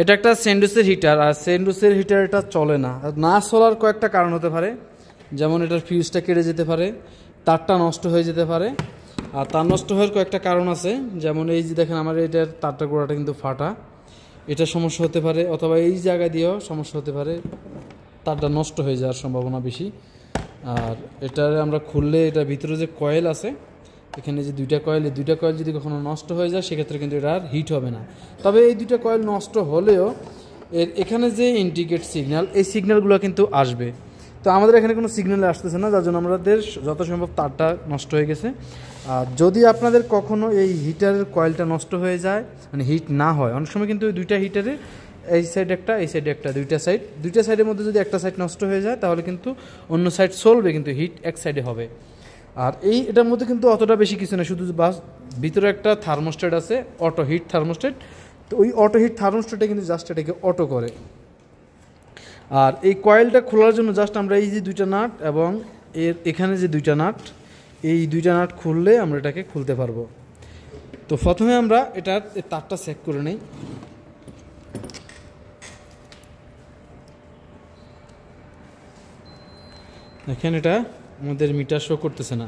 এটা একটা সেন্ডুসের হিটার, আর সেন্ডুসের হিটার এটা চলে না। না চলার কয়েকটা কারণ হতে পারে, যেমন এটার ফিউজটা কেটে যেতে পারে, তারটা নষ্ট হয়ে যেতে পারে। আর তার নষ্ট হওয়ার কয়েকটা কারণ আছে, যেমন এই যে দেখেন আমার এটার তারটা গোড়াটা কিন্তু ফাটা, এটা সমস্যা হতে পারে, অথবা এই জায়গা দিয়েও সমস্যা হতে পারে, তারটা নষ্ট হয়ে যাওয়ার সম্ভাবনা বেশি। আর এটার আমরা খুললে এটার ভিতরে যে কয়েল আছে, এখানে যে দুইটা কয়েল, এই দুইটা কয়েল যদি কখনো নষ্ট হয়ে যায় সেক্ষেত্রে কিন্তু এটা আর হিট হবে না। তবে এই দুইটা কয়েল নষ্ট হলেও এখানে যে ইন্ডিকেট সিগন্যাল, এই সিগন্যালগুলো কিন্তু আসবে। তো আমাদের এখানে কোনো সিগন্যাল আসতেছে না, যার জন্য আমাদের যত সম্ভব তারটা নষ্ট হয়ে গেছে। আর যদি আপনাদের কখনো এই হিটারের কয়েলটা নষ্ট হয়ে যায়, মানে হিট না হয়, অনেক সময় কিন্তু দুইটা হিটারে এই সাইড একটা, এই সাইডে একটা, দুইটা সাইডের মধ্যে যদি একটা সাইড নষ্ট হয়ে যায় তাহলে কিন্তু অন্য সাইড চলবে, কিন্তু হিট এক সাইডে হবে। আর এটার মধ্যে কিন্তু অতটা বেশি কিছু না, শুধু বাস ভিতরে একটা থার্মোস্ট্যাট আছে, অটো হিট থার্মোস্ট্যাট। তো ওই অটো হিট থার্মোস্ট্যাটে কিন্তু জাস্ট এটাকে অটো করে। আর এই কয়েলটা খোলার জন্য জাস্ট আমরা এই যে দুইটা নাট এবং এখানে যে দুইটা নাট, এই দুইটা নাট খুললে আমরা এটাকে খুলতে পারবো। তো প্রথমে আমরা এটার তারটা চেক করে নেই। দেখেন এটা আমাদের মিটার শো করতেছে না।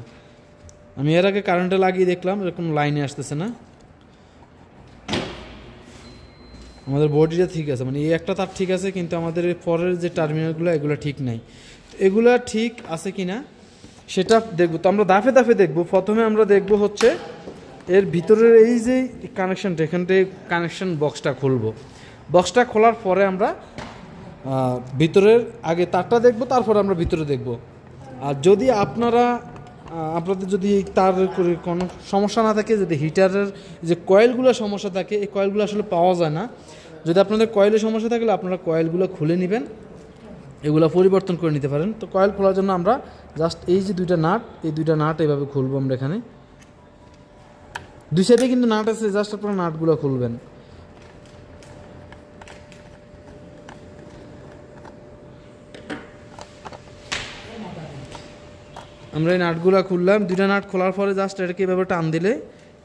আমি এর আগে কারেন্টে লাগিয়ে দেখলাম, এরকম লাইনে আসতেছে না। আমাদের বডিটা ঠিক আছে, মানে এই একটা তার ঠিক আছে, কিন্তু আমাদের পরের যে টার্মিনালগুলো এগুলো ঠিক নাই। এগুলা ঠিক আছে কি না সেটা দেখব। তো আমরা দাফে দাফে দেখব। প্রথমে আমরা দেখব হচ্ছে এর ভিতরের এই যে কানেকশানটা, এখান থেকে কানেকশান বক্সটা খুলব। বক্সটা খোলার পরে আমরা ভিতরের আগে তারটা দেখব, তারপরে আমরা ভিতরে দেখব। আর যদি আপনাদের যদি তার কোনো সমস্যা না থাকে, যদি হিটারের যে কয়েলগুলো সমস্যা থাকে, এই কয়েলগুলো আসলে পাওয়া যায় না। যদি আপনাদের কয়েলের সমস্যা থাকলে আপনারা কয়েলগুলো খুলে নেবেন, এগুলো পরিবর্তন করে নিতে পারেন। তো কয়েল খোলার জন্য আমরা জাস্ট এই যে দুইটা নাট, এই দুইটা নাট এইভাবে খুলবো আমরা। এখানে দুই সাইডে কিন্তু নাট আছে, জাস্ট আপনারা নাটগুলো খুলবেন। আমরা এই নাটগুলো খুললাম। দুইটা নাট খোলার পরে জাস্ট এটাকে এভাবে টান দিলে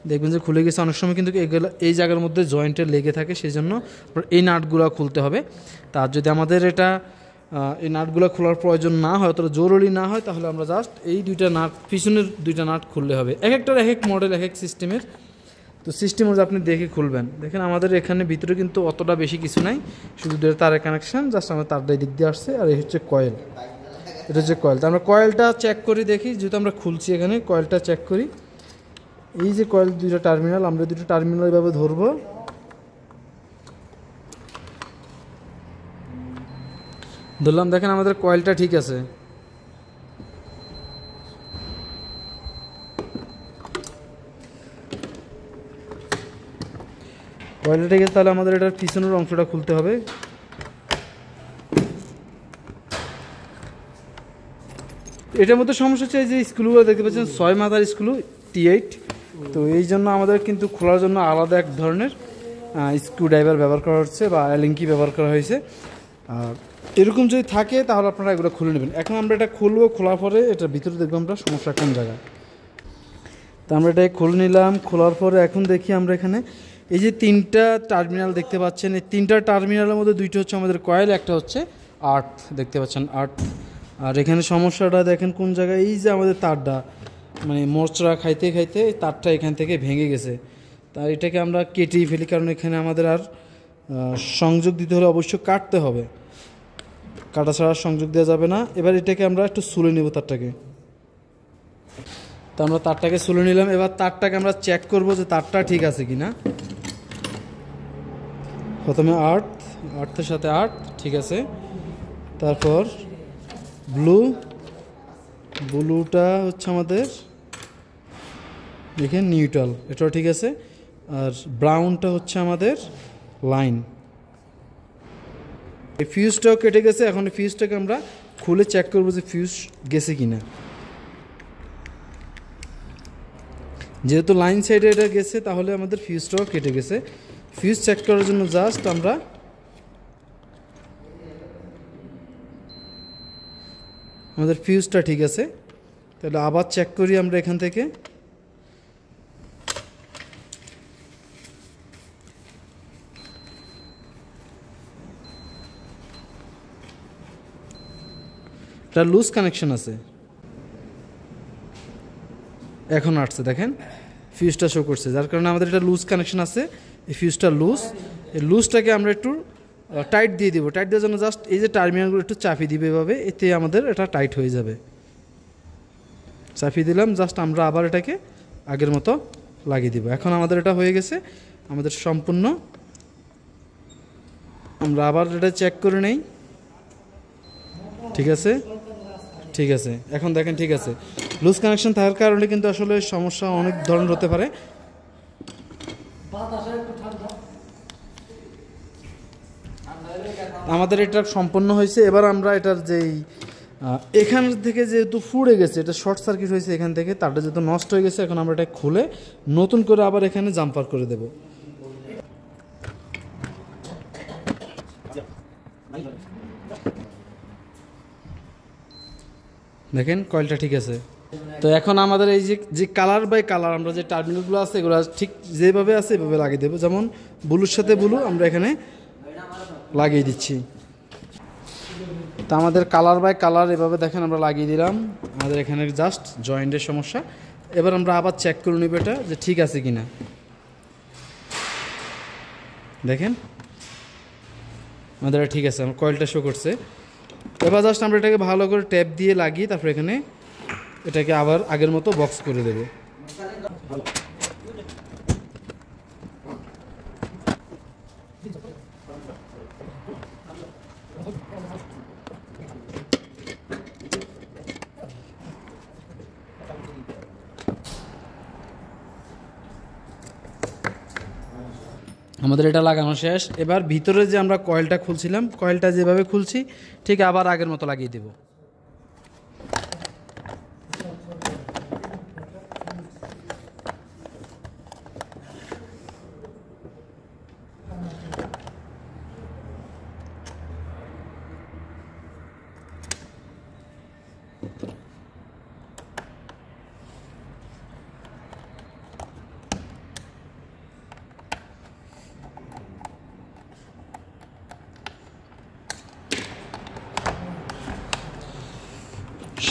দেখবেন যে খুলে গেছে। অনেক সময় কিন্তু এগুলো এই জায়গার মধ্যে জয়েন্টে লেগে থাকে, সেই জন্য এই নাটগুলো খুলতে হবে। তার যদি আমাদের এই নাটগুলো খোলার প্রয়োজন না হয়, অতটা জরুরি না হয়, তাহলে আমরা জাস্ট এই দুইটা নাট, পিছনের দুইটা নাট খুললে হবে। এক একটার এক এক মডেল, এক এক সিস্টেমের। তো সিস্টেম অনুযায়ী আপনি দেখে খুলবেন। দেখেন আমাদের এখানে ভিতরে কিন্তু অতটা বেশি কিছু নাই, শুধু তারের কানেকশান, জাস্ট আমার তারটা দিক দিয়ে আসছে। আর এই হচ্ছে কয়েল, এটা হচ্ছে কয়েল। তো আমরা কয়েলটা চেক করি, দেখি যেহেতু আমরা খুলছি এখানে, কয়েলটা চেক করি। এই যে কয়েল দুইটা টার্মিনাল, আমরা দুটো টার্মিনাল এভাবে ধরবো। ধরলাম, দেখেন আমাদের কয়েলটা ঠিক আছে। কয়েলটা ঠিক আছে, তাহলে আমাদের এটার পিছনের অংশটা খুলতে হবে। এটার মধ্যে সমস্যা হচ্ছে এই যে স্ক্রুগুলো দেখতে পাচ্ছেন, 6 মাথার স্ক্রু T8। তো এই জন্য আমাদের কিন্তু খোলার জন্য আলাদা এক ধরনের স্ক্রু ড্রাইভার ব্যবহার করা হচ্ছে, বা অ্যালিঙ্কি ব্যবহার করা হয়েছে। আর এরকম যদি থাকে তাহলে আপনারা এগুলো খুলে নেবেন। এখন আমরা এটা খুলবো, খোলার পরে এটার ভিতরে দেখবো আমরা সমস্যা কোন জায়গায়। তো আমরা এটাকে খুলে নিলাম। খোলার পরে এখন দেখি আমরা এখানে এই যে তিনটা টার্মিনাল দেখতে পাচ্ছেন, এই তিনটা টার্মিনালের মধ্যে দুইটা হচ্ছে আমাদের কয়েল, একটা হচ্ছে আর্থ, দেখতে পাচ্ছেন আর্থ। আর এখানে সমস্যাটা দেখেন কোন জায়গায়, এই যে আমাদের তারটা, মানে মোচড়া খাইতে খাইতে তারটা এখান থেকে ভেঙে গেছে। তাই এটাকে আমরা কেটেই ফেলি, কারণ এখানে আমাদের আর সংযোগ দিতে হলে অবশ্যই কাটতে হবে, কাটা ছাড়া সংযোগ দেওয়া যাবে না। এবার এটাকে আমরা একটু সুলে নেব তারটাকে। তো আমরা তারটাকে সুলে নিলাম। এবার তারটাকে আমরা চেক করব যে তারটা ঠিক আছে কিনা। প্রথমে আর্থের সাথে আর্থ ঠিক আছে, তারপর ব্লুটা হচ্ছে আমাদের দেখেন নিউট্রাল, এটাও ঠিক আছে। আর ব্রাউনটা হচ্ছে আমাদের লাইন। এই ফিউজটাও কেটে গেছে। এখন ফিউজটাকে আমরা খুলে চেক করবো যে ফিউজ গেছে কিনা। যেহেতু লাইন সাইডে এটা গেছে, তাহলে আমাদের ফিউজটাও কেটে গেছে। ফিউজ চেক করার জন্য জাস্ট আমরা আমাদের ফিউজটা ঠিক আছে, তাহলে আবার চেক করি আমরা এখান থেকে। এটা লুজ কানেকশন আছে, এখন আসছে দেখেন ফিউজটা শো করছে, যার কারণে আমাদের এটা লুজ কানেকশন আছে। এই ফিউজটা লুজ, এই লুজটাকে আমরা একটু টাইট দিয়ে দিব। টাইট দেওয়ার জন্য জাস্ট এই যে টার্মিনালগুলো একটু চাপিয়ে দিবে এভাবে, এতে আমাদের এটা টাইট হয়ে যাবে। চাপিয়ে দিলাম, জাস্ট আমরা আবার এটাকে আগের মতো লাগিয়ে দিব। এখন আমাদের এটা হয়ে গেছে আমাদের সম্পূর্ণ। আমরা আবার এটা চেক করে নেই। ঠিক আছে, ঠিক আছে, এখন দেখেন ঠিক আছে। লুজ কানেকশন থাকার কারণে কিন্তু আসলে সমস্যা অনেক ধরনের হতে পারে। আমাদের এটা সম্পন্ন হয়েছে। এবার আমরা এটার যেই এখান থেকে যেহেতু ফুড়ে গেছে, এটা শর্ট সার্কিট হয়েছে এখান থেকে, তারটা যেহেতু নষ্ট হয়ে গেছে, এখন আমরা এটা খুলে নতুন করে আবার এখানে জাম্পার করে দেব। দেখেন কয়েলটা ঠিক আছে। তো এখন আমাদের এই যে কালার বাই কালার আমরা যে টার্মিনালগুলো আছে এগুলো ঠিক যেভাবে আছে এভাবে লাগিয়ে দেবো। যেমন ব্লুর সাথে ব্লু আমরা এখানে লাগিয়ে দিচ্ছি। তো আমাদের কালার বাই কালার এভাবে দেখেন আমরা লাগিয়ে দিলাম। আমাদের এখানে জাস্ট জয়েন্টের সমস্যা। এবার আমরা আবার চেক করে নিব এটা যে ঠিক আছে কিনা। দেখেন আমাদের ঠিক আছে, আমার কয়েলটা শো করছে। এবার জাস্ট আমরা এটাকে ভালো করে ট্যাপ দিয়ে লাগিয়ে তারপরে এখানে এটাকে আবার আগের মতো বক্স করে দেব। আমাদের এটা লাগানো শেষ। এবার ভিতরে যে আমরা কয়েলটা খুলছিলাম, কয়েলটা যেভাবে খুলছি ঠিক আবার আগের মতো লাগিয়ে দেব।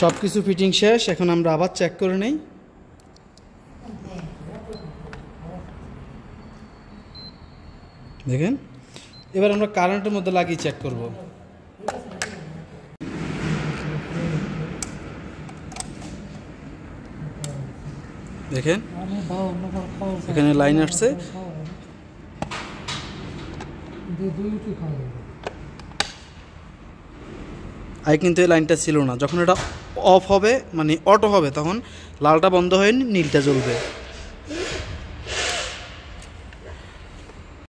সব কিছু ফিটিং শেষ। এখন আমরা আবার চেক করে নেই। দেখেন এবার আমরা কারেন্টের মধ্যে লাগিয়ে চেক করব। দেখেন এখানে লাইন আসছে, আগে কিন্তু এই লাইনটা ছিল না। যখন এটা অফ হবে মানে অটো হবে তখন লালটা বন্ধ হয়ে নীলটা জ্বলবে।